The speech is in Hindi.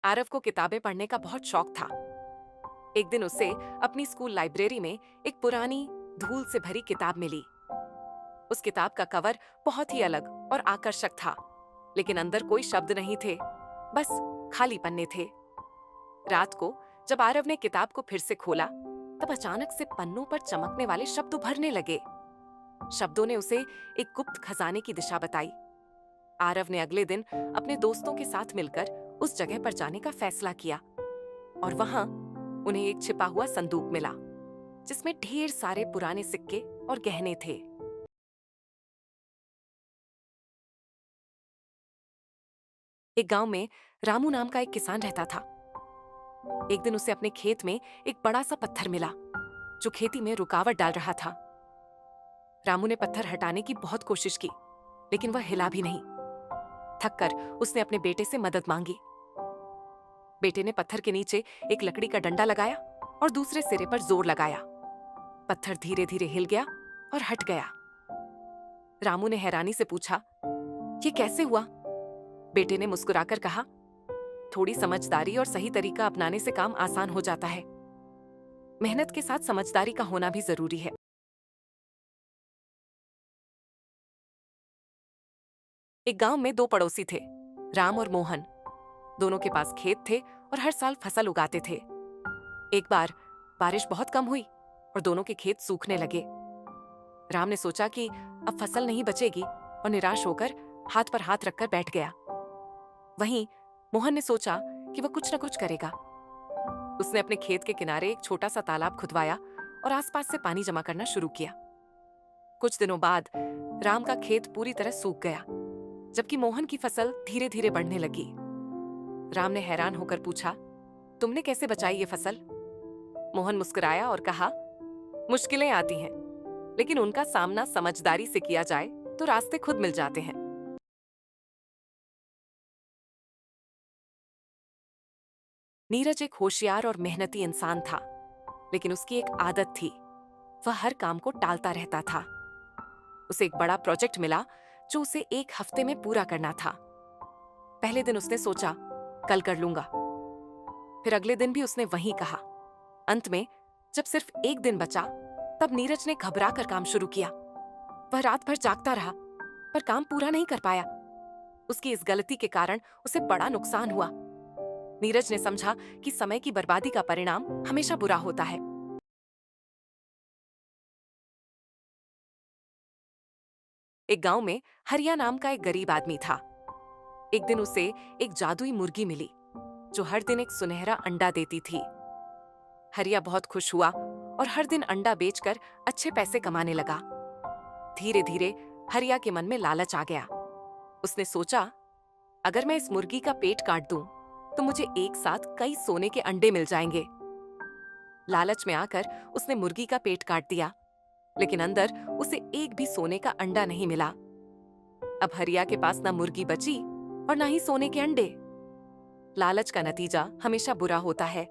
आरव को किताबें पढ़ने का बहुत शौक था। एक दिन उसे अपनी स्कूल लाइब्रेरी में एक पुरानी धूल से भरी किताब मिली। उस किताब का कवर बहुत ही अलग और आकर्षक था, लेकिन अंदर कोई शब्द नहीं थे, बस खाली पन्ने थे। रात को जब आरव ने किताब को फिर से खोला, तब अचानक से पन्नों पर चमकने वाले शब्द उभरने लगे। शब्दों ने उसे एक गुप्त खजाने की दिशा बताई। आरव ने अगले दिन अपने दोस्तों के साथ मिलकर उस जगह पर जाने का फैसला किया और वहां उन्हें एक छिपा हुआ संदूक मिला, जिसमें ढेर सारे पुराने सिक्के और गहने थे। एक गांव में रामू नाम का एक किसान रहता था। एक दिन उसे अपने खेत में एक बड़ा सा पत्थर मिला, जो खेती में रुकावट डाल रहा था। रामू ने पत्थर हटाने की बहुत कोशिश की, लेकिन वह हिला भी नहीं। थककर उसने अपने बेटे से मदद मांगी। बेटे ने पत्थर के नीचे एक लकड़ी का डंडा लगाया और दूसरे सिरे पर जोर लगाया। पत्थर धीरे धीरे हिल गया और हट गया। रामू ने हैरानी से पूछा, ये कैसे हुआ? बेटे ने मुस्कुराकर कहा, थोड़ी समझदारी और सही तरीका अपनाने से काम आसान हो जाता है। मेहनत के साथ समझदारी का होना भी जरूरी है। एक गांव में दो पड़ोसी थे, राम और मोहन। दोनों के पास खेत थे और हर साल फसल उगाते थे। एक बार बारिश बहुत कम हुई और दोनों के खेत सूखने लगे। राम ने सोचा कि अब फसल नहीं बचेगी और निराश होकर हाथ पर हाथ रखकर बैठ गया। वहीं मोहन ने सोचा कि वह कुछ न कुछ करेगा। उसने अपने खेत के किनारे एक छोटा सा तालाब खुदवाया और आसपास से पानी जमा करना शुरू किया। कुछ दिनों बाद राम का खेत पूरी तरह सूख गया, जबकि मोहन की फसल धीरे धीरे बढ़ने लगी। राम ने हैरान होकर पूछा, तुमने कैसे बचाई ये फसल? मोहन मुस्कुराया और कहा, मुश्किलें आती हैं, लेकिन उनका सामना समझदारी से किया जाए तो रास्ते खुद मिल जाते हैं। नीरज एक होशियार और मेहनती इंसान था, लेकिन उसकी एक आदत थी, वह हर काम को टालता रहता था। उसे एक बड़ा प्रोजेक्ट मिला जो उसे एक हफ्ते में पूरा करना था। पहले दिन उसने सोचा, कल कर लूंगा। फिर अगले दिन भी उसने वही कहा। अंत में जब सिर्फ एक दिन बचा, तब नीरज ने घबरा कर काम शुरू किया। वह रात भर जागता रहा, पर काम पूरा नहीं कर पाया। उसकी इस गलती के कारण उसे बड़ा नुकसान हुआ। नीरज ने समझा कि समय की बर्बादी का परिणाम हमेशा बुरा होता है। एक गांव में हरिया नाम का एक गरीब आदमी था। एक दिन उसे एक जादुई मुर्गी मिली, जो हर दिन एक सुनहरा अंडा देती थी। हरिया बहुत खुश हुआ और हर दिन अंडा बेचकर अच्छे पैसे कमाने लगा। धीरे धीरे हरिया के मन में लालच आ गया। उसने सोचा, अगर मैं इस मुर्गी का पेट काट दूं, तो मुझे एक साथ कई सोने के अंडे मिल जाएंगे। लालच में आकर उसने मुर्गी का पेट काट दिया, लेकिन अंदर उसे एक भी सोने का अंडा नहीं मिला। अब हरिया के पास ना मुर्गी बची और ना ही सोने के अंडे। लालच का नतीजा हमेशा बुरा होता है।